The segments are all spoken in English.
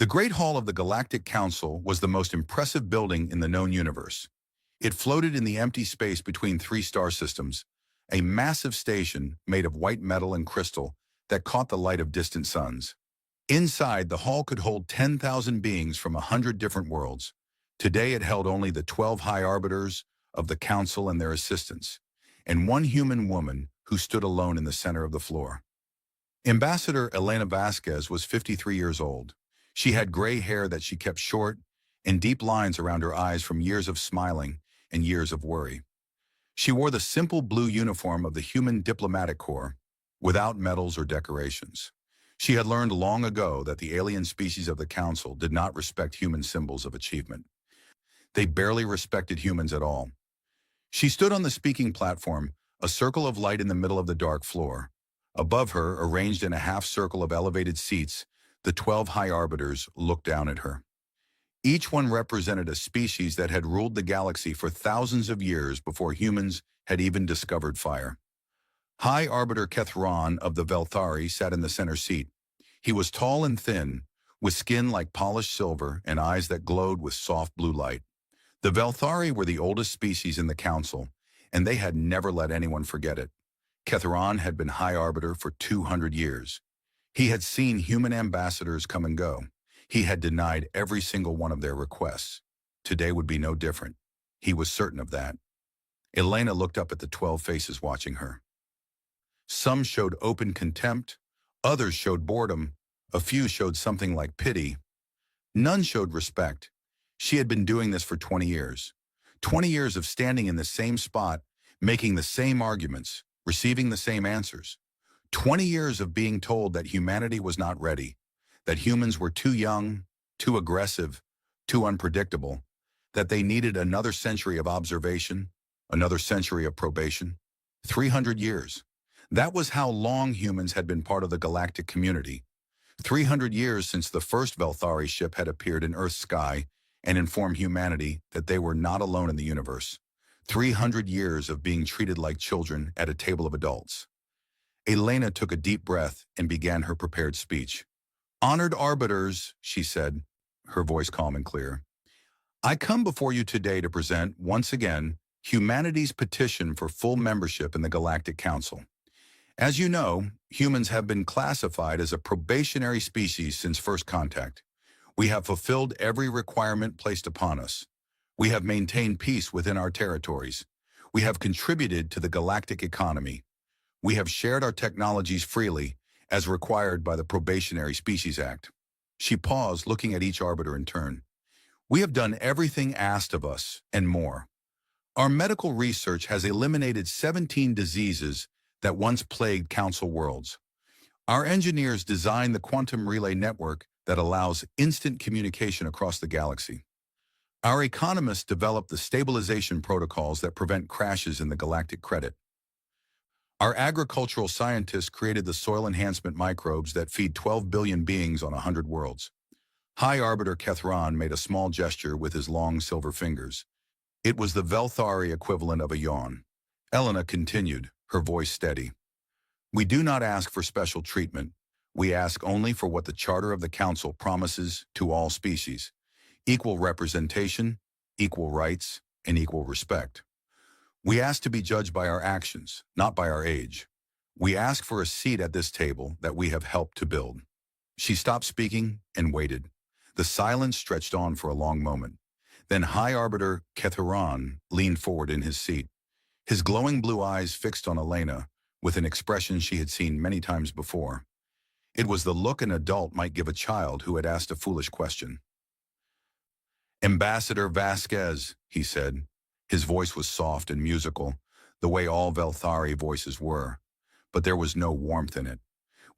The Great Hall of the Galactic Council was the most impressive building in the known universe. It floated in the empty space between three star systems, a massive station made of white metal and crystal that caught the light of distant suns. Inside, the hall could hold 10,000 beings from 100 different worlds. Today, it held only the 12 high arbiters of the council and their assistants, and one human woman who stood alone in the center of the floor. Ambassador Elena Vasquez was 53 years old. She had gray hair that she kept short and deep lines around her eyes from years of smiling and years of worry. She wore the simple blue uniform of the Human Diplomatic Corps, without medals or decorations. She had learned long ago that the alien species of the Council did not respect human symbols of achievement. They barely respected humans at all. She stood on the speaking platform, a circle of light in the middle of the dark floor. Above her, arranged in a half-circle of elevated seats, the 12 high arbiters looked down at her. Each one represented a species that had ruled the galaxy for thousands of years before humans had even discovered fire. High Arbiter Kethron of the Velthari sat in the center seat. He was tall and thin, with skin like polished silver and eyes that glowed with soft blue light. The Velthari were the oldest species in the Council, and they had never let anyone forget it. Kethron had been High Arbiter for 200 years. He had seen human ambassadors come and go. He had denied every single one of their requests. Today would be no different. He was certain of that. Elena looked up at the 12 faces watching her. Some showed open contempt, others showed boredom, a few showed something like pity. None showed respect. She had been doing this for 20 years. 20 years of standing in the same spot, making the same arguments, receiving the same answers. 20 years of being told that humanity was not ready, that humans were too young, too aggressive, too unpredictable, that they needed another century of observation, another century of probation. 300 years. That was how long humans had been part of the galactic community. 300 years since the first Velthari ship had appeared in Earth's sky and informed humanity that they were not alone in the universe. 300 years of being treated like children at a table of adults. Elena took a deep breath and began her prepared speech. "Honored arbiters," she said, her voice calm and clear, "I come before you today to present, once again, humanity's petition for full membership in the Galactic Council. As you know, humans have been classified as a probationary species since first contact. We have fulfilled every requirement placed upon us. We have maintained peace within our territories. We have contributed to the galactic economy. We have shared our technologies freely, as required by the Probationary Species Act." She paused, looking at each arbiter in turn. "We have done everything asked of us, and more. Our medical research has eliminated 17 diseases that once plagued Council worlds. Our engineers designed the quantum relay network that allows instant communication across the galaxy. Our economists developed the stabilization protocols that prevent crashes in the galactic credit. Our agricultural scientists created the soil enhancement microbes that feed 12 billion beings on 100 worlds." High Arbiter Kethron made a small gesture with his long silver fingers. It was the Velthari equivalent of a yawn. Elena continued, her voice steady. "We do not ask for special treatment. We ask only for what the Charter of the Council promises to all species: equal representation, equal rights, and equal respect. We ask to be judged by our actions, not by our age. We ask for a seat at this table that we have helped to build." She stopped speaking and waited. The silence stretched on for a long moment. Then High Arbiter Kethron leaned forward in his seat, his glowing blue eyes fixed on Elena with an expression she had seen many times before. It was the look an adult might give a child who had asked a foolish question. "Ambassador Vasquez," he said. His voice was soft and musical, the way all Velthari voices were, but there was no warmth in it.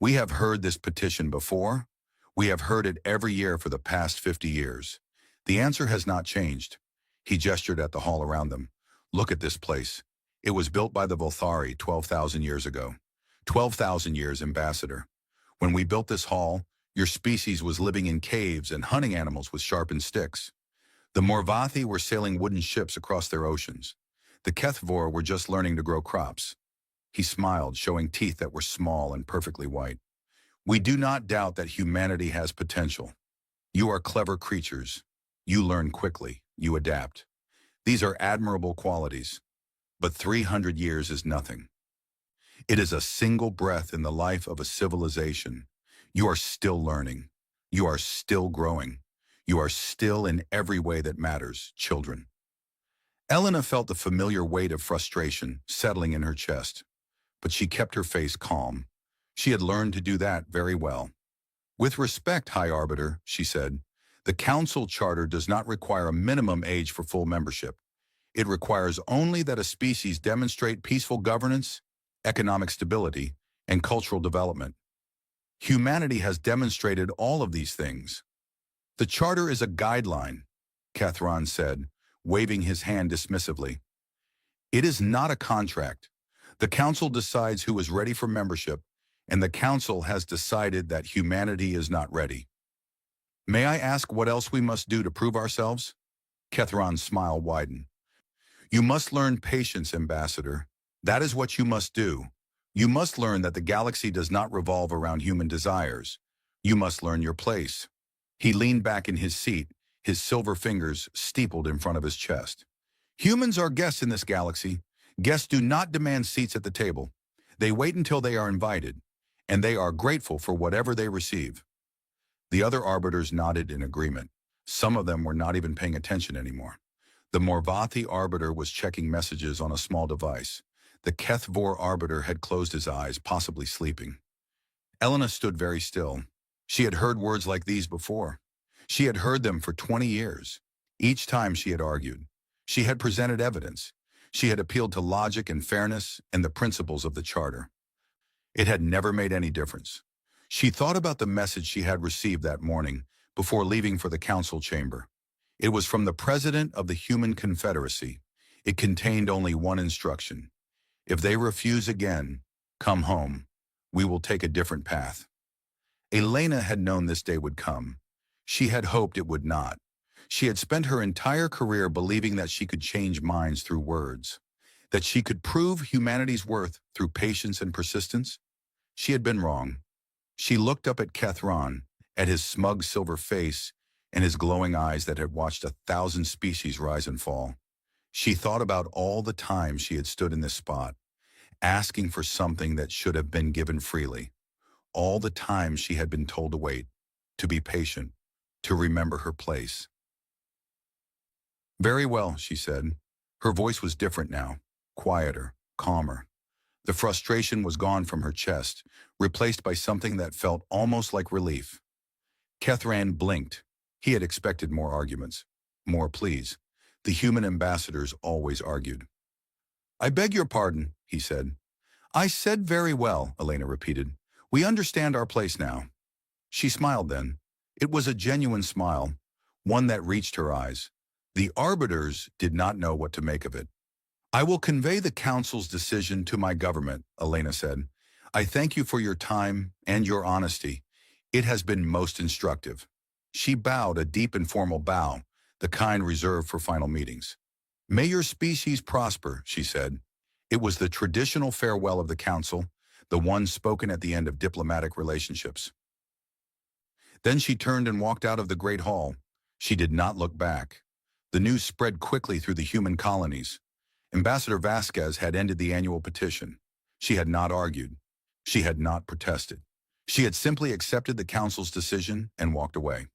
"We have heard this petition before. We have heard it every year for the past 50 years. The answer has not changed." He gestured at the hall around them. "Look at this place. It was built by the Velthari 12,000 years ago. 12,000 years, Ambassador. When we built this hall, your species was living in caves and hunting animals with sharpened sticks. The Morvathi were sailing wooden ships across their oceans. The Kethvor were just learning to grow crops." He smiled, showing teeth that were small and perfectly white. "We do not doubt that humanity has potential. You are clever creatures. You learn quickly. You adapt. These are admirable qualities. But 300 years is nothing. It is a single breath in the life of a civilization. You are still learning. You are still growing. You are still in every way that matters, children. Elena felt the familiar weight of frustration settling in her chest, but she kept her face calm. She had learned to do that very well. With respect, High Arbiter, she said, the Council Charter does not require a minimum age for full membership. It requires only that a species demonstrate peaceful governance, economic stability, and cultural development. Humanity has demonstrated all of these things. The Charter is a guideline, Cathron said, waving his hand dismissively. It is not a contract. The Council decides who is ready for membership, and the Council has decided that humanity is not ready. May I ask what else we must do to prove ourselves? Cathron's smile widened. You must learn patience, Ambassador. That is what you must do. You must learn that the galaxy does not revolve around human desires. You must learn your place. He leaned back in his seat, his silver fingers steepled in front of his chest. Humans are guests in this galaxy. Guests do not demand seats at the table. They wait until they are invited, and they are grateful for whatever they receive. The other arbiters nodded in agreement. Some of them were not even paying attention anymore. The Morvathi arbiter was checking messages on a small device. The Kethvor arbiter had closed his eyes, possibly sleeping. Elena stood very still. She had heard words like these before. She had heard them for 20 years. Each time she had argued. She had presented evidence. She had appealed to logic and fairness and the principles of the Charter. It had never made any difference. She thought about the message she had received that morning before leaving for the council chamber. It was from the president of the Human Confederacy. It contained only one instruction. If they refuse again, come home. We will take a different path. Elena had known this day would come. She had hoped it would not. She had spent her entire career believing that she could change minds through words, that she could prove humanity's worth through patience and persistence. She had been wrong. She looked up at Cathron, at his smug silver face and his glowing eyes that had watched 1,000 species rise and fall. She thought about all the times she had stood in this spot, asking for something that should have been given freely. All the times she had been told to wait, to be patient, to remember her place. Very well, she said. Her voice was different now, quieter, calmer. The frustration was gone from her chest, replaced by something that felt almost like relief. Kethran blinked. He had expected more arguments, more pleas. The human ambassadors always argued. I beg your pardon, he said. I said very well, Elena repeated. We understand our place now. She smiled then. It was a genuine smile, one that reached her eyes. The arbiters did not know what to make of it. I will convey the council's decision to my government, Elena said. I thank you for your time and your honesty. It has been most instructive. She bowed a deep and formal bow, the kind reserved for final meetings. May your species prosper, she said. It was the traditional farewell of the council, the one spoken at the end of diplomatic relationships. Then she turned and walked out of the great hall. She did not look back. The news spread quickly through the human colonies. Ambassador Vasquez had ended the annual petition. She had not argued. She had not protested. She had simply accepted the council's decision and walked away.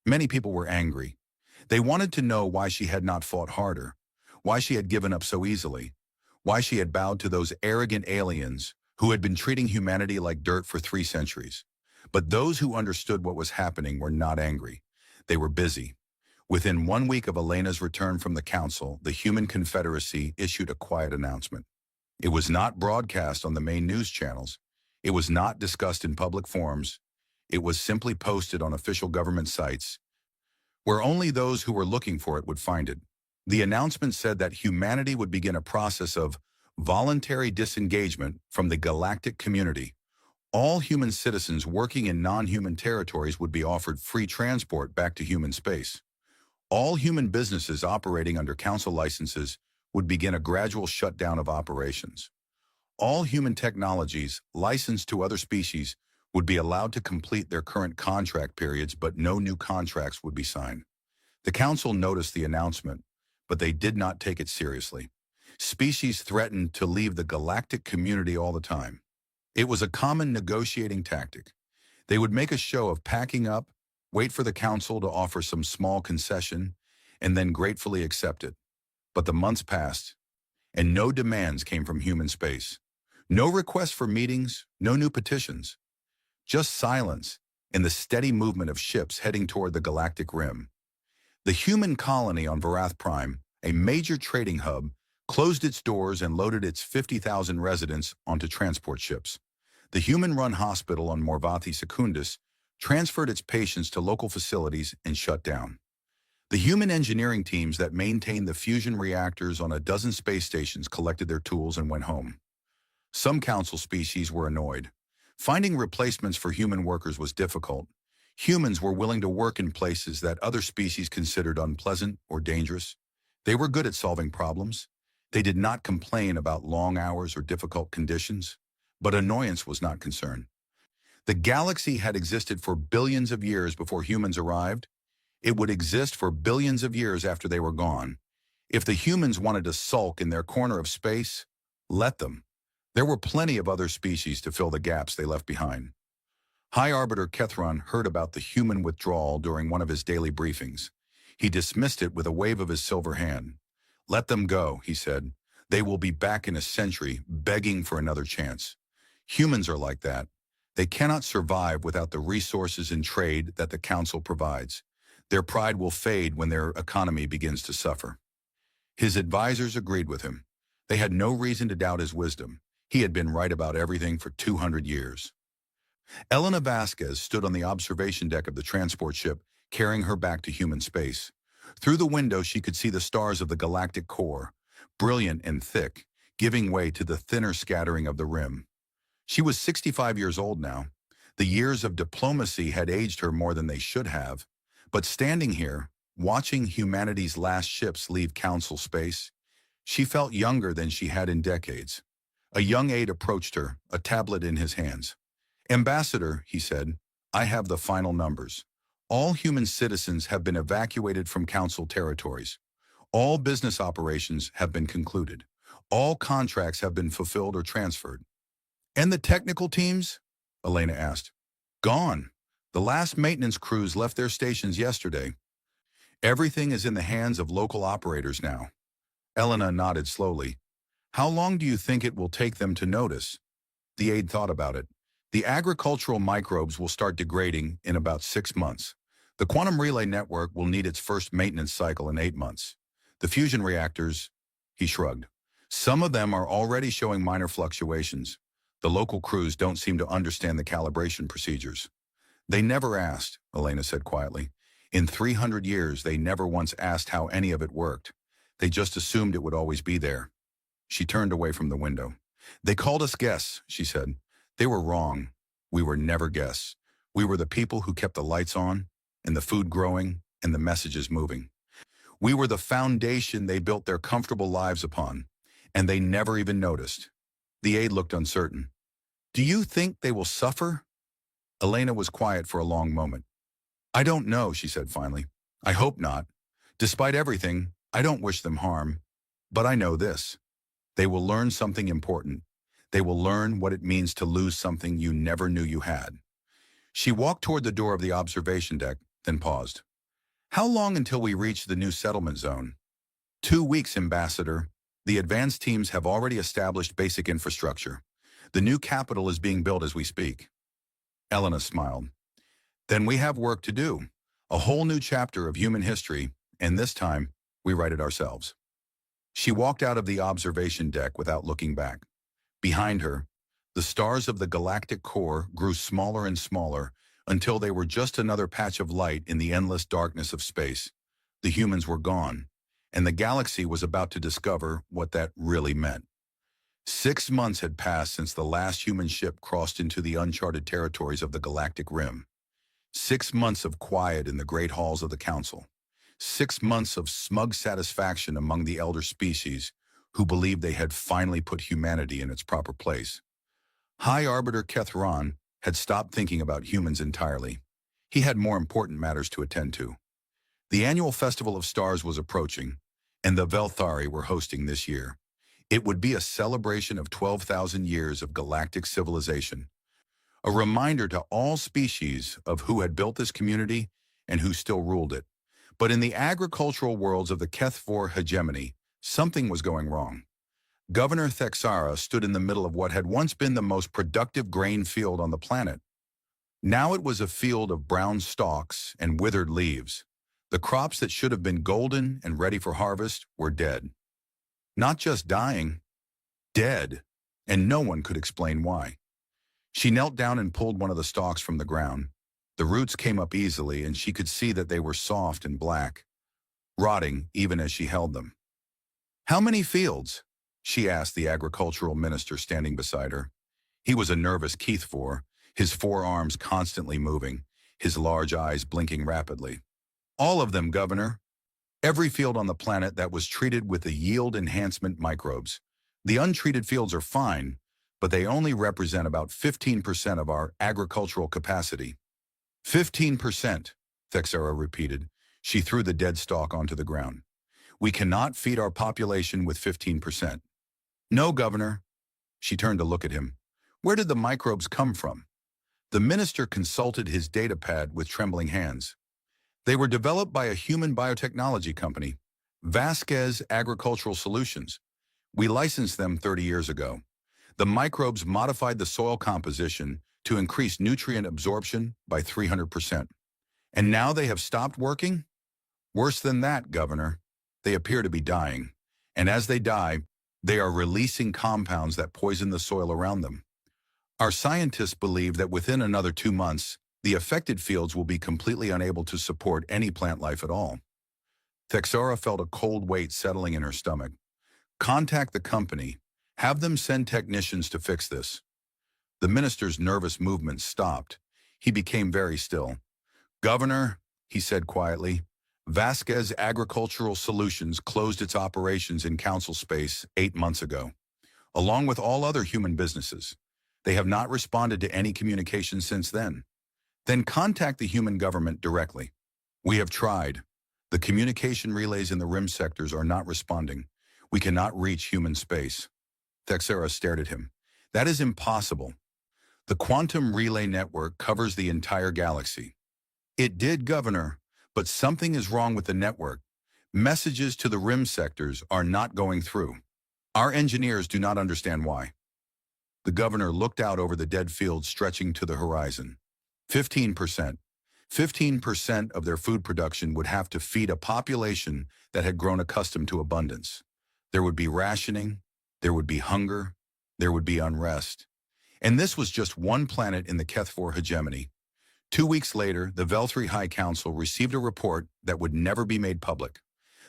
Many people were angry. They wanted to know why she had not fought harder, why she had given up so easily, why she had bowed to those arrogant aliens who had been treating humanity like dirt for 3 centuries. But those who understood what was happening were not angry. They were busy. Within 1 week of Elena's return from the council, the Human Confederacy issued a quiet announcement. It was not broadcast on the main news channels. It was not discussed in public forums. It was simply posted on official government sites, where only those who were looking for it would find it. The announcement said that humanity would begin a process of voluntary disengagement from the galactic community. All human citizens working in non-human territories would be offered free transport back to human space. All human businesses operating under council licenses would begin a gradual shutdown of operations. All human technologies licensed to other species would be allowed to complete their current contract periods, but no new contracts would be signed. The council noticed the announcement, but they did not take it seriously. Species threatened to leave the galactic community all the time. It was a common negotiating tactic. They would make a show of packing up, wait for the council to offer some small concession, and then gratefully accept it. But the months passed, and no demands came from human space. No requests for meetings, no new petitions. Just silence and the steady movement of ships heading toward the galactic rim. The human colony on Varath Prime, a major trading hub, closed its doors and loaded its 50,000 residents onto transport ships. The human-run hospital on Morvathi Secundus transferred its patients to local facilities and shut down. The human engineering teams that maintained the fusion reactors on a dozen space stations collected their tools and went home. Some council species were annoyed. Finding replacements for human workers was difficult. Humans were willing to work in places that other species considered unpleasant or dangerous. They were good at solving problems. They did not complain about long hours or difficult conditions, but annoyance was not concern. The galaxy had existed for billions of years before humans arrived. It would exist for billions of years after they were gone. If the humans wanted to sulk in their corner of space, let them. There were plenty of other species to fill the gaps they left behind. High Arbiter Kethron heard about the human withdrawal during one of his daily briefings. He dismissed it with a wave of his silver hand. "Let them go," he said. "They will be back in a century, begging for another chance." Humans are like that. They cannot survive without the resources and trade that the Council provides. Their pride will fade when their economy begins to suffer. His advisors agreed with him. They had no reason to doubt his wisdom. He had been right about everything for 200 years. Elena Vasquez stood on the observation deck of the transport ship, carrying her back to human space. Through the window, she could see the stars of the galactic core, brilliant and thick, giving way to the thinner scattering of the rim. She was 65 years old now. The years of diplomacy had aged her more than they should have. But standing here, watching humanity's last ships leave Council space, she felt younger than she had in decades. A young aide approached her, a tablet in his hands. "Ambassador," he said, "I have the final numbers. All human citizens have been evacuated from Council territories. All business operations have been concluded. All contracts have been fulfilled or transferred." "And the technical teams?" Elena asked. "Gone. The last maintenance crews left their stations yesterday. Everything is in the hands of local operators now." Elena nodded slowly. "How long do you think it will take them to notice?" The aide thought about it. "The agricultural microbes will start degrading in about 6 months. The quantum relay network will need its first maintenance cycle in 8 months. The fusion reactors," he shrugged. "Some of them are already showing minor fluctuations. The local crews don't seem to understand the calibration procedures." "They never asked," Elena said quietly. "In 300 years, they never once asked how any of it worked. They just assumed it would always be there." She turned away from the window. "They called us guests," she said. "They were wrong. We were never guests. We were the people who kept the lights on, and the food growing, and the messages moving. We were the foundation they built their comfortable lives upon, and they never even noticed." The aide looked uncertain. "Do you think they will suffer?" Elena was quiet for a long moment. "I don't know," she said finally. "I hope not. Despite everything, I don't wish them harm. But I know this. They will learn something important. They will learn what it means to lose something you never knew you had." She walked toward the door of the observation deck, then paused. "How long until we reach the new settlement zone?" 2 weeks, Ambassador. The advanced teams have already established basic infrastructure. The new capital is being built as we speak." Elena smiled. "Then we have work to do. A whole new chapter of human history, and this time, we write it ourselves." She walked out of the observation deck without looking back. Behind her, the stars of the galactic core grew smaller and smaller until they were just another patch of light in the endless darkness of space. The humans were gone, and the galaxy was about to discover what that really meant. 6 months had passed since the last human ship crossed into the uncharted territories of the galactic rim. 6 months of quiet in the great halls of the Council. 6 months of smug satisfaction among the elder species who believed they had finally put humanity in its proper place. High Arbiter Kethron had stopped thinking about humans entirely. He had more important matters to attend to. The annual Festival of Stars was approaching, and the Velthari were hosting this year. It would be a celebration of 12,000 years of galactic civilization, a reminder to all species of who had built this community and who still ruled it. But in the agricultural worlds of the HFY hegemony, something was going wrong. Governor Thexara stood in the middle of what had once been the most productive grain field on the planet. Now it was a field of brown stalks and withered leaves. The crops that should have been golden and ready for harvest were dead. Not just dying, dead, and no one could explain why. She knelt down and pulled one of the stalks from the ground. The roots came up easily, and she could see that they were soft and black, rotting even as she held them. "How many fields?" she asked the agricultural minister standing beside her. He was a nervous Keithfor, his forearms constantly moving, his large eyes blinking rapidly. "All of them, Governor. Every field on the planet that was treated with the yield enhancement microbes. The untreated fields are fine, but they only represent about 15% of our agricultural capacity." 15%, Thexara repeated. She threw the dead stalk onto the ground. "We cannot feed our population with 15%. "No, Governor." She turned to look at him. "Where did the microbes come from?" The minister consulted his data pad with trembling hands. "They were developed by a human biotechnology company, Vasquez Agricultural Solutions. We licensed them 30 years ago. The microbes modified the soil composition to increase nutrient absorption by 300%. And now they have stopped working? Worse than that, Governor. They appear to be dying. And as they die, they are releasing compounds that poison the soil around them. Our scientists believe that within another 2 months, the affected fields will be completely unable to support any plant life at all." Thexara felt a cold weight settling in her stomach. "Contact the company. Have them send technicians to fix this." The minister's nervous movements stopped. He became very still. "Governor," he said quietly, "Vasquez Agricultural Solutions closed its operations in council space 8 months ago, along with all other human businesses. They have not responded to any communication since then. Then contact the human government directly. We have tried. The communication relays in the rim sectors are not responding. We cannot reach human space." Thexara stared at him. "That is impossible. The quantum relay network covers the entire galaxy." "It did, Governor, but something is wrong with the network. Messages to the rim sectors are not going through. Our engineers do not understand why." The governor looked out over the dead fields stretching to the horizon. 15%. 15% of their food production would have to feed a population that had grown accustomed to abundance. There would be rationing, there would be hunger, there would be unrest. And this was just one planet in the HFY hegemony. 2 weeks later, the Velthari High Council received a report that would never be made public.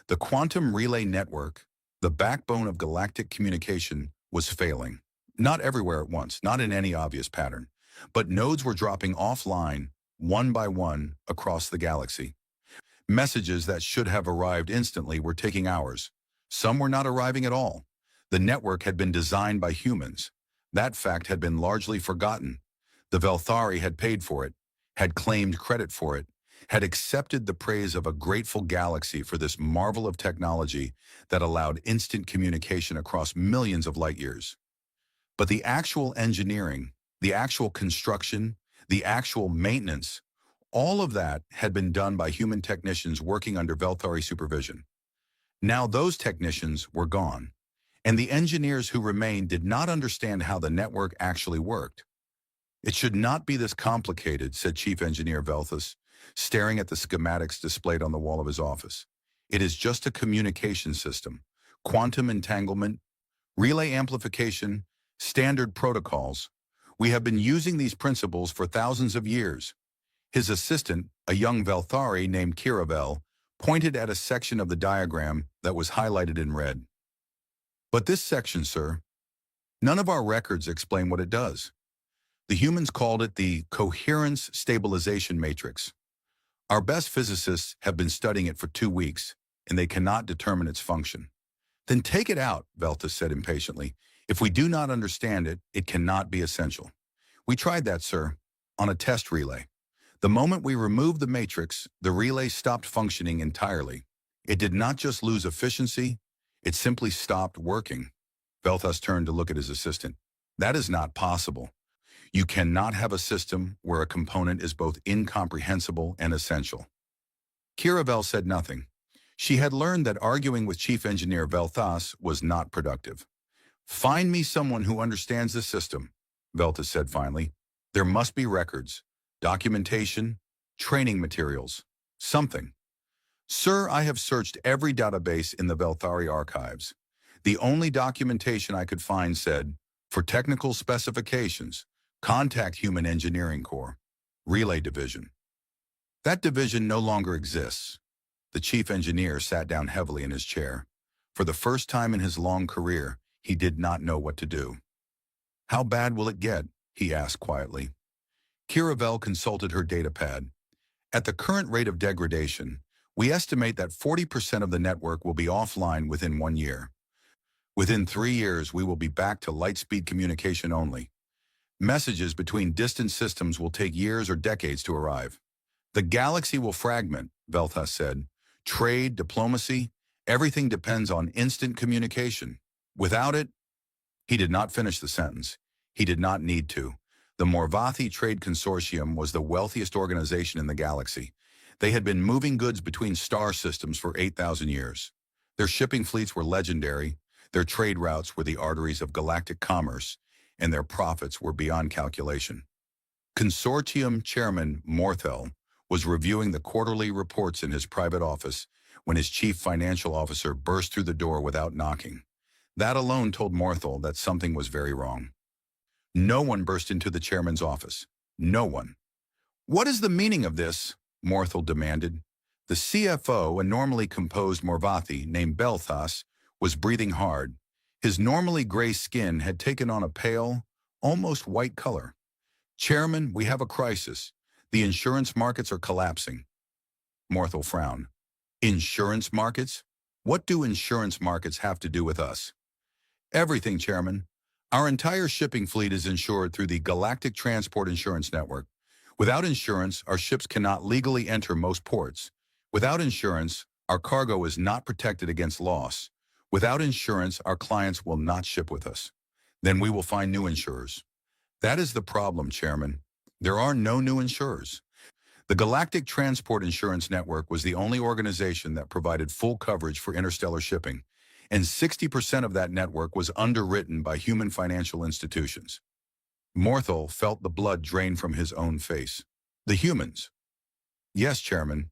The quantum relay network, the backbone of galactic communication, was failing. Not everywhere at once, not in any obvious pattern, but nodes were dropping offline, one by one, across the galaxy. Messages that should have arrived instantly were taking hours. Some were not arriving at all. The network had been designed by humans. That fact had been largely forgotten. The Velthari had paid for it, had claimed credit for it, had accepted the praise of a grateful galaxy for this marvel of technology that allowed instant communication across millions of light years. But the actual engineering, the actual construction, the actual maintenance, all of that had been done by human technicians working under Velthari supervision. Now those technicians were gone, and the engineers who remained did not understand how the network actually worked. "It should not be this complicated," said Chief Engineer Velthus, staring at the schematics displayed on the wall of his office. "It is just a communication system, quantum entanglement, relay amplification, standard protocols. We have been using these principles for thousands of years." His assistant, a young Velthari named Kiravel, pointed at a section of the diagram that was highlighted in red. "But this section, sir, none of our records explain what it does. The humans called it the coherence stabilization matrix. Our best physicists have been studying it for 2 weeks, and they cannot determine its function." "Then take it out," Velthus said impatiently. "If we do not understand it, it cannot be essential." "We tried that, sir. on a test relay. The moment we removed the matrix, the relay stopped functioning entirely. It did not just lose efficiency, it simply stopped working. Velthas turned to look at his assistant. That is not possible. You cannot have a system where a component is both incomprehensible and essential. Kiravel said nothing. She had learned that arguing with Chief Engineer Velthas was not productive. Find me someone who understands the system, Velthas said finally. There must be records, documentation, training materials, something. Sir, I have searched every database in the Velthari archives. The only documentation I could find said, for technical specifications, contact Human Engineering Corps, Relay Division. That division no longer exists. The chief engineer sat down heavily in his chair. For the first time in his long career, he did not know what to do. How bad will it get? He asked quietly. Kiravel consulted her datapad. At the current rate of degradation, we estimate that 40% of the network will be offline within 1 year. Within 3 years, we will be back to light-speed communication only. Messages between distant systems will take years or decades to arrive. The galaxy will fragment, Velthas said. Trade, diplomacy, everything depends on instant communication. Without it, he did not finish the sentence. He did not need to. The Morvathi Trade Consortium was the wealthiest organization in the galaxy. They had been moving goods between star systems for 8,000 years. Their shipping fleets were legendary, their trade routes were the arteries of galactic commerce, and their profits were beyond calculation. Consortium Chairman Morthel was reviewing the quarterly reports in his private office when his chief financial officer burst through the door without knocking. That alone told Morthel that something was very wrong. No one burst into the chairman's office. No one. What is the meaning of this? Morthel demanded. The CFO, a normally composed Morvathi named Velthas, was breathing hard. His normally gray skin had taken on a pale, almost white color. Chairman, we have a crisis. The insurance markets are collapsing. Morthel frowned. Insurance markets? What do insurance markets have to do with us? Everything, Chairman. Our entire shipping fleet is insured through the Galactic Transport Insurance Network. Without insurance, our ships cannot legally enter most ports. Without insurance, our cargo is not protected against loss. Without insurance, our clients will not ship with us. Then we will find new insurers. That is the problem, Chairman. There are no new insurers. The Galactic Transport Insurance Network was the only organization that provided full coverage for interstellar shipping, and 60% of that network was underwritten by human financial institutions. Morthel felt the blood drain from his own face. The humans. Yes, Chairman.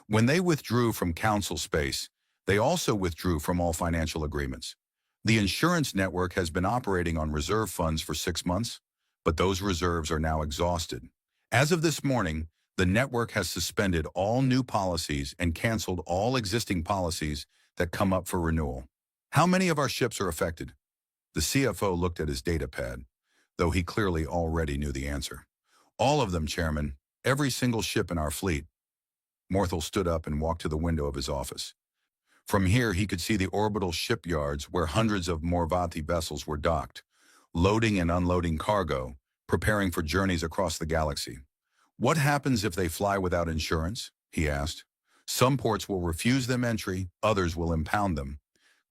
When they withdrew from council space, they also withdrew from all financial agreements. The insurance network has been operating on reserve funds for 6 months, but those reserves are now exhausted. As of this morning, the network has suspended all new policies and canceled all existing policies that come up for renewal. How many of our ships are affected? The CFO looked at his datapad, though he clearly already knew the answer. All of them, Chairman. Every single ship in our fleet. Morthel stood up and walked to the window of his office. From here, he could see the orbital shipyards where hundreds of Morvathi vessels were docked, loading and unloading cargo, preparing for journeys across the galaxy. What happens if they fly without insurance? He asked. Some ports will refuse them entry, others will impound them.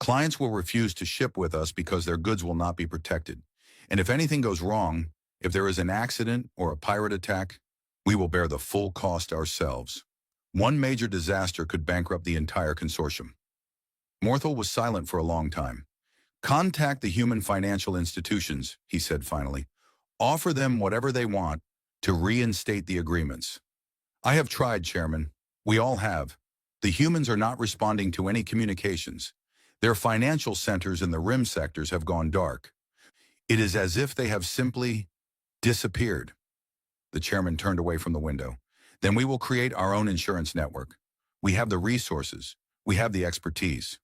Clients will refuse to ship with us because their goods will not be protected. And if anything goes wrong, if there is an accident or a pirate attack, we will bear the full cost ourselves. One major disaster could bankrupt the entire consortium. Morthel was silent for a long time. Contact the human financial institutions, he said finally. Offer them whatever they want to reinstate the agreements. I have tried, Chairman. We all have. The humans are not responding to any communications. Their financial centers in the rim sectors have gone dark. It is as if they have simply disappeared. The chairman turned away from the window. Then we will create our own insurance network. We have the resources. We have the expertise.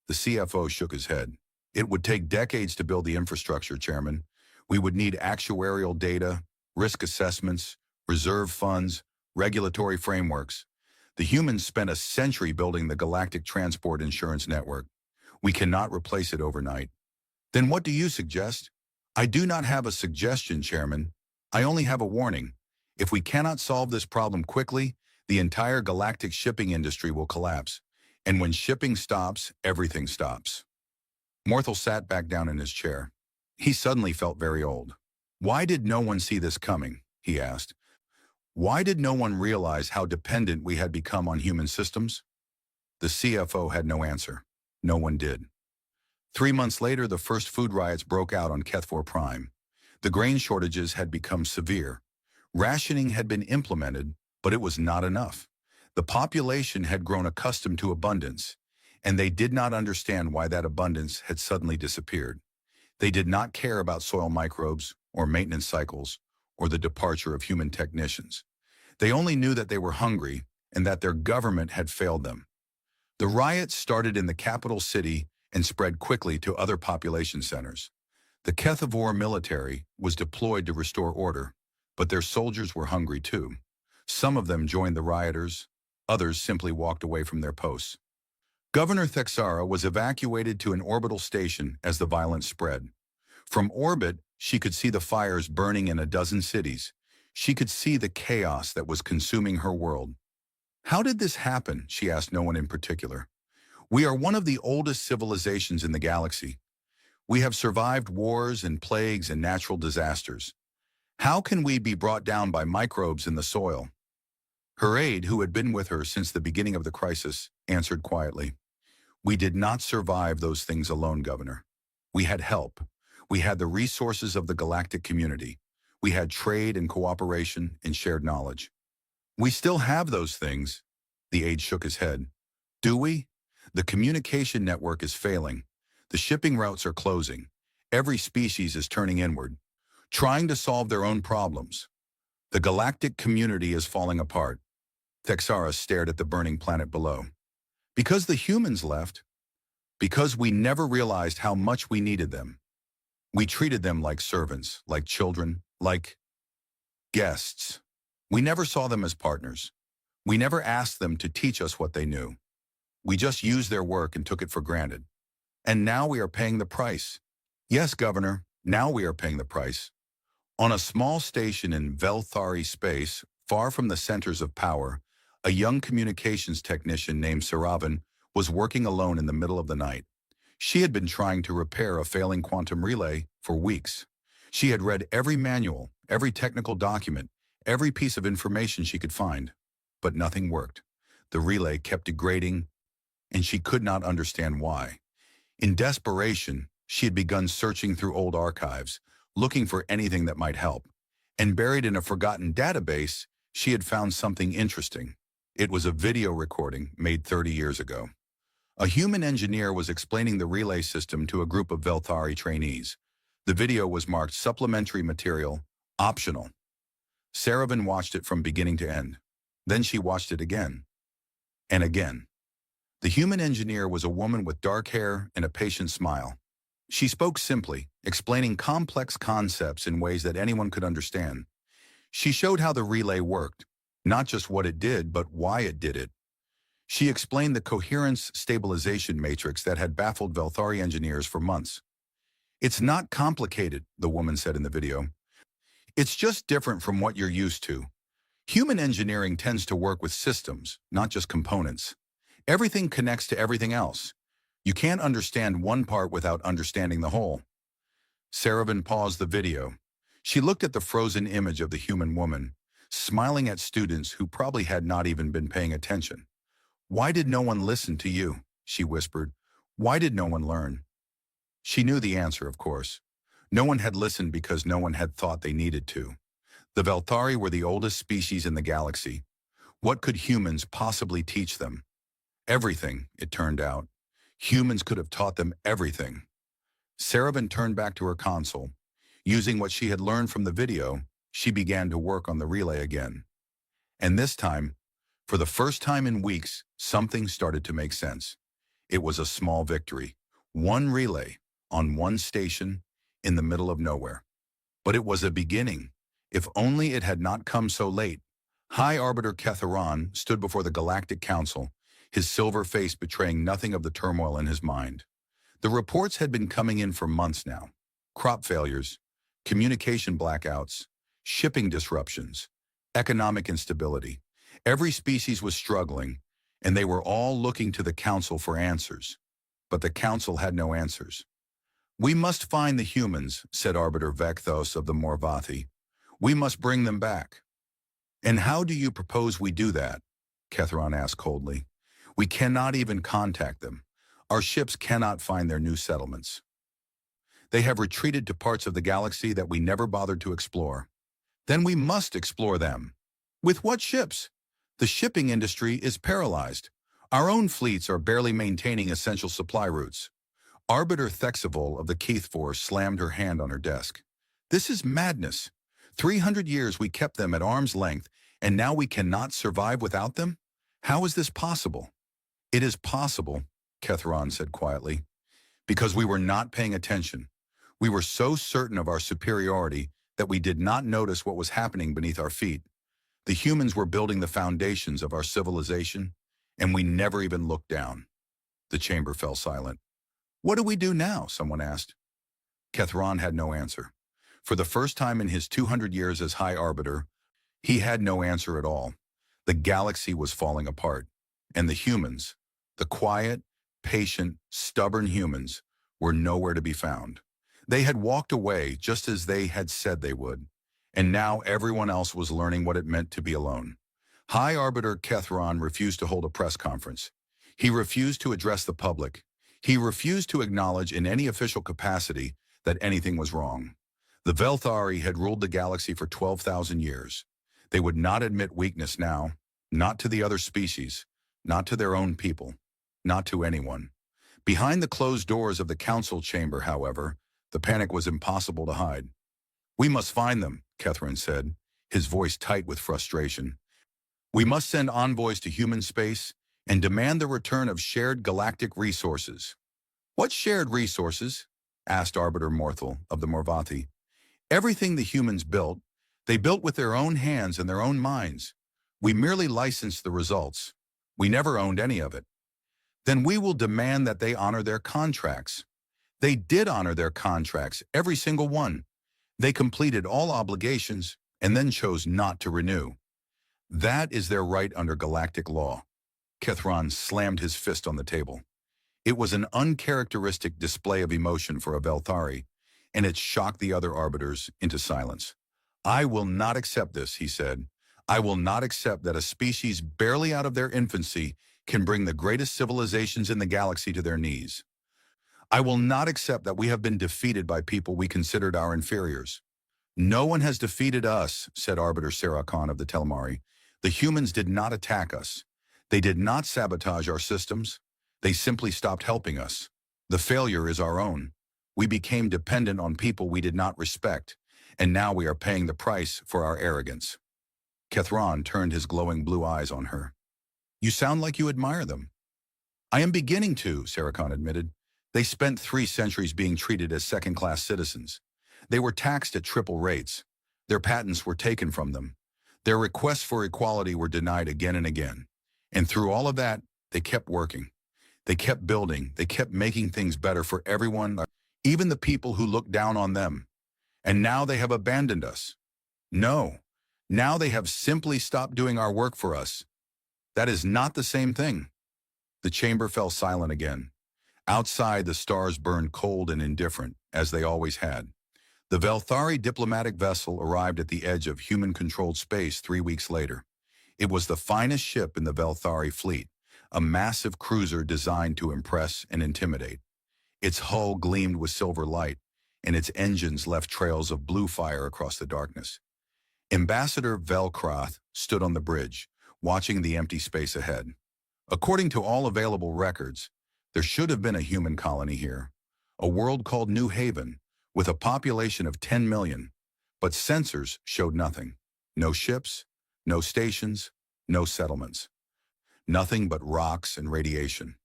The CFO shook his head. It would take decades to build the infrastructure, Chairman. We would need actuarial data, risk assessments, reserve funds, regulatory frameworks. The humans spent a century building the Galactic Transport Insurance Network. We cannot replace it overnight. Then what do you suggest? I do not have a suggestion, Chairman. I only have a warning. If we cannot solve this problem quickly, the entire galactic shipping industry will collapse. And when shipping stops, everything stops. Morthal sat back down in his chair. He suddenly felt very old. Why did no one see this coming? He asked. Why did no one realize how dependent we had become on human systems? The CFO had no answer. No one did. 3 months later, the first food riots broke out on Kethfor Prime. The grain shortages had become severe. Rationing had been implemented, but it was not enough. The population had grown accustomed to abundance, and they did not understand why that abundance had suddenly disappeared. They did not care about soil microbes or maintenance cycles or the departure of human technicians. They only knew that they were hungry and that their government had failed them. The riots started in the capital city and spread quickly to other population centers. The Kethfor military was deployed to restore order, but their soldiers were hungry too. Some of them joined the rioters, others simply walked away from their posts. Governor Thexara was evacuated to an orbital station as the violence spread. From orbit, she could see the fires burning in a dozen cities. She could see the chaos that was consuming her world. How did this happen? She asked no one in particular. We are one of the oldest civilizations in the galaxy. We have survived wars and plagues and natural disasters. How can we be brought down by microbes in the soil? Her aide, who had been with her since the beginning of the crisis, answered quietly. We did not survive those things alone, Governor. We had help. We had the resources of the galactic community. We had trade and cooperation and shared knowledge. We still have those things. The aide shook his head. Do we? The communication network is failing. The shipping routes are closing. Every species is turning inward, trying to solve their own problems. The galactic community is falling apart. Thexara stared at the burning planet below. Because the humans left. Because we never realized how much we needed them. We treated them like servants, like children, like guests. We never saw them as partners. We never asked them to teach us what they knew. We just used their work and took it for granted. And now we are paying the price. Yes, Governor, now we are paying the price. On a small station in Velthari space, far from the centers of power, a young communications technician named Saravan was working alone in the middle of the night. She had been trying to repair a failing quantum relay for weeks. She had read every manual, every technical document, every piece of information she could find, but nothing worked. The relay kept degrading, and she could not understand why. In desperation, she had begun searching through old archives, looking for anything that might help. And buried in a forgotten database, she had found something interesting. It was a video recording made 30 years ago. A human engineer was explaining the relay system to a group of Velthari trainees. The video was marked supplementary material, optional. Saravan watched it from beginning to end. Then she watched it again. And again. The human engineer was a woman with dark hair and a patient smile. She spoke simply, explaining complex concepts in ways that anyone could understand. She showed how the relay worked, not just what it did, but why it did it. She explained the coherence stabilization matrix that had baffled Velthari engineers for months. It's not complicated, the woman said in the video. It's just different from what you're used to. Human engineering tends to work with systems, not just components. Everything connects to everything else. You can't understand one part without understanding the whole. Saravan paused the video. She looked at the frozen image of the human woman, smiling at students who probably had not even been paying attention. Why did no one listen to you? She whispered. Why did no one learn? She knew the answer, of course. No one had listened because no one had thought they needed to. The Velthari were the oldest species in the galaxy. What could humans possibly teach them? Everything, it turned out. Humans could have taught them everything. Saravan turned back to her console. Using what she had learned from the video, she began to work on the relay again. And this time, for the first time in weeks, something started to make sense. It was a small victory. One relay, on one station, in the middle of nowhere. But it was a beginning. If only it had not come so late. High Arbiter Ketharon stood before the Galactic Council, his silver face betraying nothing of the turmoil in his mind. The reports had been coming in for months now. Crop failures, communication blackouts, shipping disruptions. Economic instability. Every species was struggling, and they were all looking to the Council for answers. But the Council had no answers. "We must find the humans," said Arbiter Vecthos of the Morvathi. "We must bring them back." "And how do you propose we do that?" Kethron asked coldly. "We cannot even contact them. Our ships cannot find their new settlements. They have retreated to parts of the galaxy that we never bothered to explore. Then we must explore them. With what ships? The shipping industry is paralyzed. Our own fleets are barely maintaining essential supply routes." Arbiter Thexivol of the Keith Force slammed her hand on her desk. "This is madness. 300 years we kept them at arm's length, and now we cannot survive without them? How is this possible?" "It is possible," Kethron said quietly, "because we were not paying attention. We were so certain of our superiority that we did not notice what was happening beneath our feet. The humans were building the foundations of our civilization, and we never even looked down." The chamber fell silent. "What do we do now?" someone asked. Kethron had no answer. For the first time in his 200 years as High Arbiter, he had no answer at all. The galaxy was falling apart, and the humans, the quiet, patient, stubborn humans, were nowhere to be found. They had walked away just as they had said they would, and now everyone else was learning what it meant to be alone. High Arbiter Kethron refused to hold a press conference. He refused to address the public. He refused to acknowledge in any official capacity that anything was wrong. The Velthari had ruled the galaxy for 12,000 years. They would not admit weakness now, not to the other species, not to their own people, not to anyone. Behind the closed doors of the council chamber, however, the panic was impossible to hide. "We must find them," Kethron said, his voice tight with frustration. "We must send envoys to human space and demand the return of shared galactic resources." "What shared resources?" asked Arbiter Morthal of the Morvathi. "Everything the humans built, they built with their own hands and their own minds. We merely licensed the results. We never owned any of it." "Then we will demand that they honor their contracts." They did honor their contracts, every single one. They completed all obligations and then chose not to renew. That is their right under galactic law. Kethron slammed his fist on the table. It was an uncharacteristic display of emotion for a Velthari, and it shocked the other arbiters into silence. "I will not accept this," he said. "I will not accept that a species barely out of their infancy can bring the greatest civilizations in the galaxy to their knees. I will not accept that we have been defeated by people we considered our inferiors." "No one has defeated us," said Arbiter Sarakhan of the Telmari. "The humans did not attack us. They did not sabotage our systems. They simply stopped helping us. The failure is our own. We became dependent on people we did not respect, and now we are paying the price for our arrogance." Kethron turned his glowing blue eyes on her. "You sound like you admire them." "I am beginning to," Sarakhan admitted. "They spent 3 centuries being treated as second-class citizens. They were taxed at triple rates. Their patents were taken from them. Their requests for equality were denied again and again. And through all of that, they kept working. They kept building. They kept making things better for everyone, even the people who looked down on them. And now they have abandoned us. No, now they have simply stopped doing our work for us. That is not the same thing." The chamber fell silent again. Outside, the stars burned cold and indifferent, as they always had. The Velthari diplomatic vessel arrived at the edge of human-controlled space 3 weeks later. It was the finest ship in the Velthari fleet, a massive cruiser designed to impress and intimidate. Its hull gleamed with silver light, and its engines left trails of blue fire across the darkness. Ambassador Velkroth stood on the bridge, watching the empty space ahead. According to all available records, there should have been a human colony here, a world called New Haven, with a population of 10 million, but sensors showed nothing. No ships, no stations, no settlements. Nothing but rocks and radiation.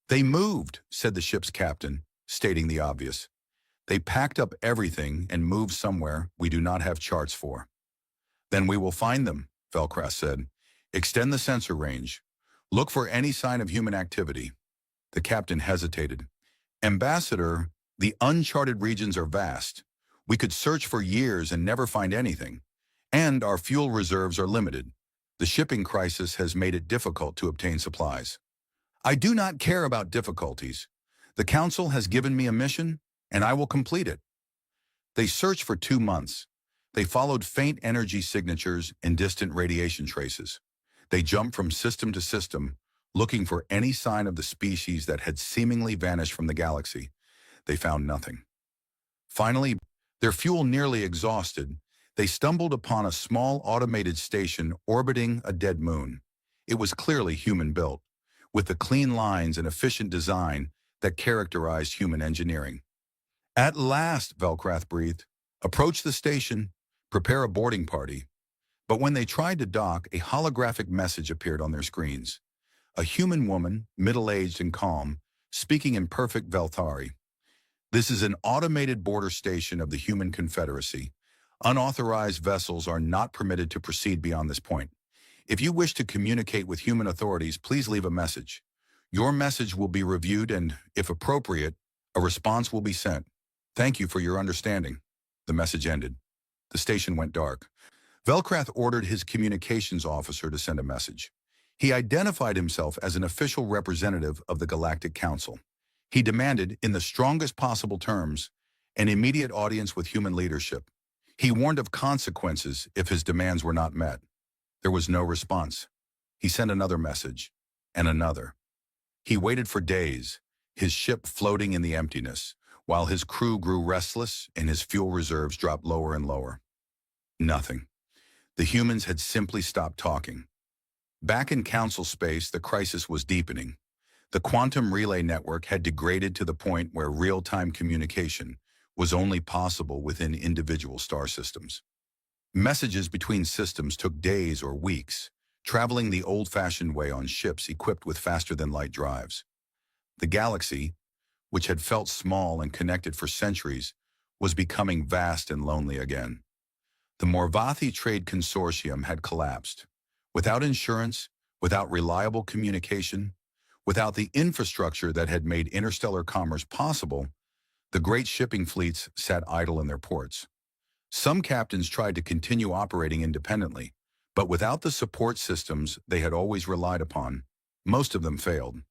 "They moved," said the ship's captain, stating the obvious. "They packed up everything and moved somewhere we do not have charts for." "Then we will find them," Velkroth said. "Extend the sensor range. Look for any sign of human activity." The captain hesitated. "Ambassador, the uncharted regions are vast. We could search for years and never find anything. And our fuel reserves are limited. The shipping crisis has made it difficult to obtain supplies. I do not care about difficulties. The Council has given me a mission, and I will complete it. They searched for 2 months. They followed faint energy signatures and distant radiation traces. They jumped from system to system, looking for any sign of the species that had seemingly vanished from the galaxy. They found nothing. Finally, their fuel nearly exhausted, they stumbled upon a small automated station orbiting a dead moon. It was clearly human-built, with the clean lines and efficient design that characterized human engineering. At last, Velkrath breathed. Approach the station, prepare a boarding party. But when they tried to dock, a holographic message appeared on their screens. A human woman, middle-aged and calm, speaking in perfect Velthari. This is an automated border station of the Human Confederacy. Unauthorized vessels are not permitted to proceed beyond this point. If you wish to communicate with human authorities, please leave a message. Your message will be reviewed and, if appropriate, a response will be sent. Thank you for your understanding. The message ended. The station went dark. Velkrath ordered his communications officer to send a message. He identified himself as an official representative of the Galactic Council. He demanded, in the strongest possible terms, an immediate audience with human leadership. He warned of consequences if his demands were not met. There was no response. He sent another message, and another. He waited for days, his ship floating in the emptiness, while his crew grew restless and his fuel reserves dropped lower and lower. Nothing. The humans had simply stopped talking. Back in Council space, the crisis was deepening. The quantum relay network had degraded to the point where real-time communication was only possible within individual star systems. Messages between systems took days or weeks, traveling the old-fashioned way on ships equipped with faster-than-light drives. The galaxy, which had felt small and connected for centuries, was becoming vast and lonely again. The Morvathi Trade Consortium had collapsed. Without insurance, without reliable communication, without the infrastructure that had made interstellar commerce possible, the great shipping fleets sat idle in their ports. Some captains tried to continue operating independently, but without the support systems they had always relied upon, most of them failed.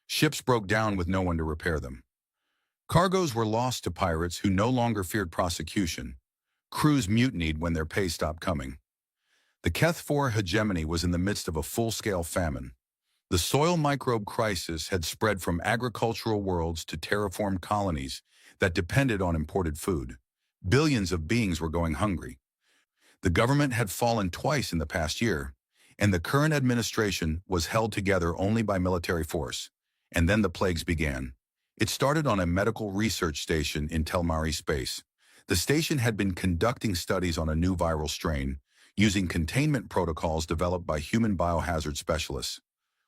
Ships broke down with no one to repair them. Cargoes were lost to pirates who no longer feared prosecution. Crews mutinied when their pay stopped coming. The Keth-4 hegemony was in the midst of a full-scale famine. The soil microbe crisis had spread from agricultural worlds to terraformed colonies that depended on imported food. Billions of beings were going hungry. The government had fallen twice in the past year, and the current administration was held together only by military force. And then the plagues began. It started on a medical research station in Telmari space. The station had been conducting studies on a new viral strain, using containment protocols developed by human biohazard specialists.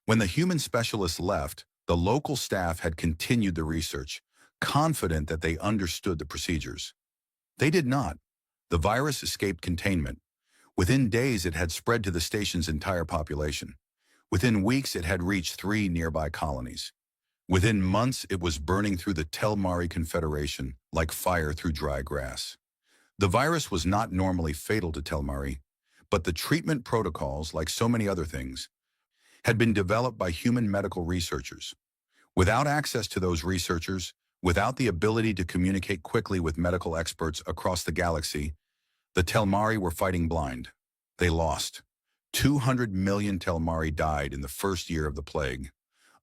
When the human specialists left, the local staff had continued the research, confident that they understood the procedures. They did not. The virus escaped containment. Within days, it had spread to the station's entire population. Within weeks, it had reached 3 nearby colonies. Within months, it was burning through the Telmari Confederation like fire through dry grass. The virus was not normally fatal to Telmari, but the treatment protocols, like so many other things, had been developed by human medical researchers. Without access to those researchers, without the ability to communicate quickly with medical experts across the galaxy, the Telmari were fighting blind. They lost. 200 million Telmari died in the first year of the plague.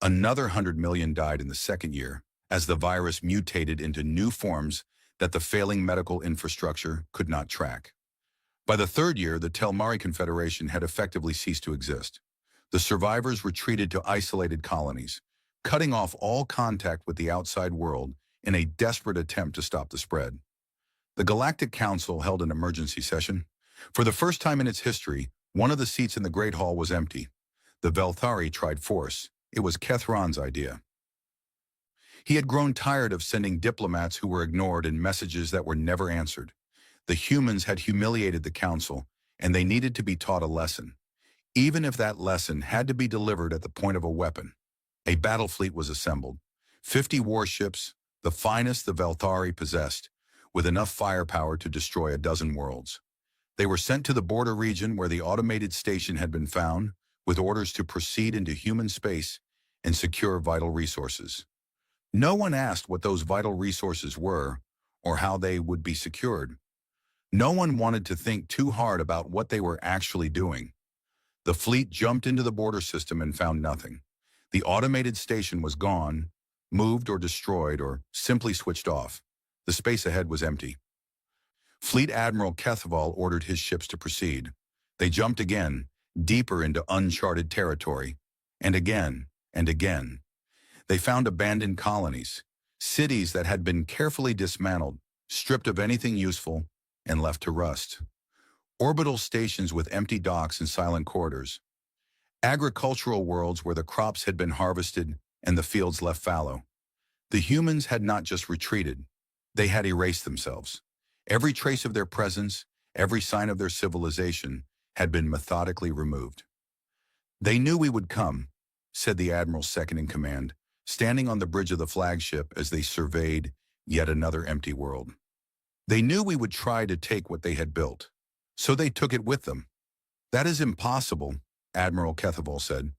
Another 100 million died in the second year, as the virus mutated into new forms that the failing medical infrastructure could not track. By the third year, the Telmari Confederation had effectively ceased to exist. The survivors retreated to isolated colonies, cutting off all contact with the outside world in a desperate attempt to stop the spread. The Galactic Council held an emergency session. For the first time in its history, one of the seats in the Great Hall was empty. The Velthari tried force. It was Kethron's idea. He had grown tired of sending diplomats who were ignored and messages that were never answered. The humans had humiliated the Council, and they needed to be taught a lesson, even if that lesson had to be delivered at the point of a weapon. A battle fleet was assembled. 50 warships, the finest the Velthari possessed, with enough firepower to destroy a dozen worlds. They were sent to the border region where the automated station had been found, with orders to proceed into human space and secure vital resources. No one asked what those vital resources were or how they would be secured. No one wanted to think too hard about what they were actually doing. The fleet jumped into the border system and found nothing. The automated station was gone, moved or destroyed, or simply switched off. The space ahead was empty. Fleet Admiral Kethval ordered his ships to proceed. They jumped again, deeper into uncharted territory, and again and again. They found abandoned colonies, cities that had been carefully dismantled, stripped of anything useful, and left to rust. Orbital stations with empty docks and silent corridors. Agricultural worlds where the crops had been harvested and the fields left fallow. The humans had not just retreated, they had erased themselves. Every trace of their presence, every sign of their civilization, had been methodically removed. "They knew we would come," said the admiral's second-in-command, standing on the bridge of the flagship as they surveyed yet another empty world. "They knew we would try to take what they had built, so they took it with them." "That is impossible," Admiral Kethval said.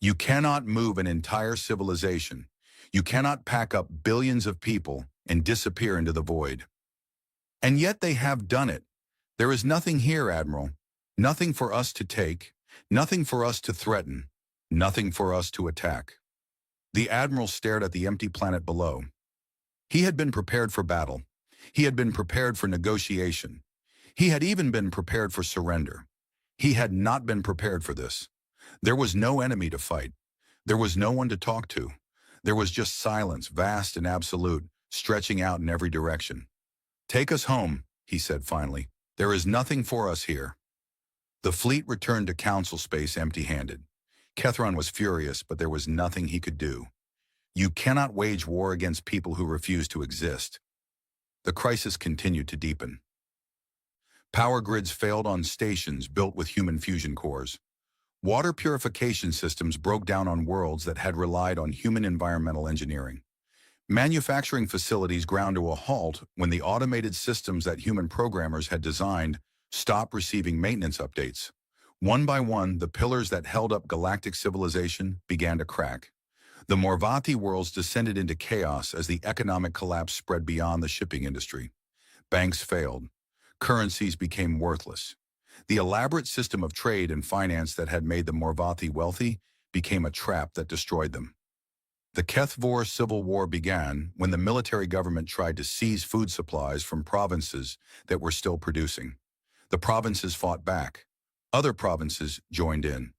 "You cannot move an entire civilization. You cannot pack up billions of people and disappear into the void." "And yet they have done it. There is nothing here, Admiral. Nothing for us to take, nothing for us to threaten, nothing for us to attack." The Admiral stared at the empty planet below. He had been prepared for battle. He had been prepared for negotiation. He had even been prepared for surrender. He had not been prepared for this. There was no enemy to fight. There was no one to talk to. There was just silence, vast and absolute, stretching out in every direction. "Take us home," he said finally. "There is nothing for us here." The fleet returned to council space empty-handed. Kethron was furious, but there was nothing he could do. You cannot wage war against people who refuse to exist. The crisis continued to deepen. Power grids failed on stations built with human fusion cores. Water purification systems broke down on worlds that had relied on human environmental engineering. Manufacturing facilities ground to a halt when the automated systems that human programmers had designed stopped receiving maintenance updates. One by one, the pillars that held up galactic civilization began to crack. The Morvati worlds descended into chaos as the economic collapse spread beyond the shipping industry. Banks failed. Currencies became worthless. The elaborate system of trade and finance that had made the Morvati wealthy became a trap that destroyed them. The Kethvor Civil War began when the military government tried to seize food supplies from provinces that were still producing. The provinces fought back. Other provinces joined in.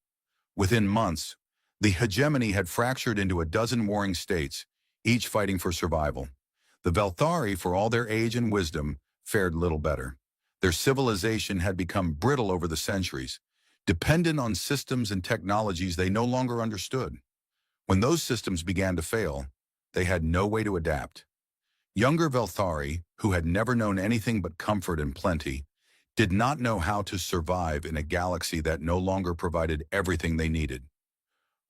Within months, the hegemony had fractured into a dozen warring states, each fighting for survival. The Velthari, for all their age and wisdom, fared little better. Their civilization had become brittle over the centuries, dependent on systems and technologies they no longer understood. When those systems began to fail, they had no way to adapt. Younger Velthari, who had never known anything but comfort and plenty, did not know how to survive in a galaxy that no longer provided everything they needed.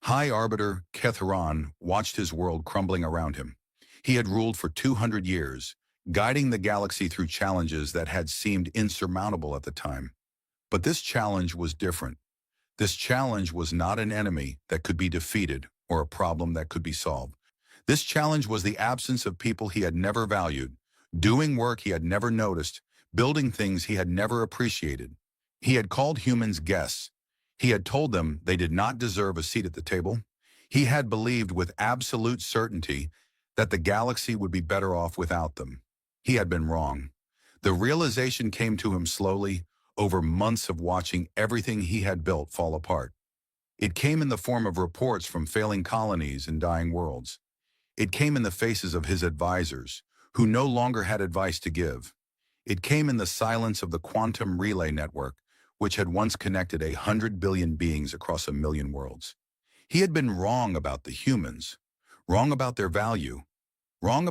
High Arbiter Kethron watched his world crumbling around him. He had ruled for 200 years, guiding the galaxy through challenges that had seemed insurmountable at the time. But this challenge was different. This challenge was not an enemy that could be defeated or a problem that could be solved. This challenge was the absence of people he had never valued, doing work he had never noticed, building things he had never appreciated. He had called humans guests. He had told them they did not deserve a seat at the table. He had believed with absolute certainty that the galaxy would be better off without them. He had been wrong. The realization came to him slowly, over months of watching everything he had built fall apart. It came in the form of reports from failing colonies and dying worlds. It came in the faces of his advisors, who no longer had advice to give. It came in the silence of the quantum relay network, which had once connected 100 billion beings across 1 million worlds. He had been wrong about the humans, wrong about their value, wrong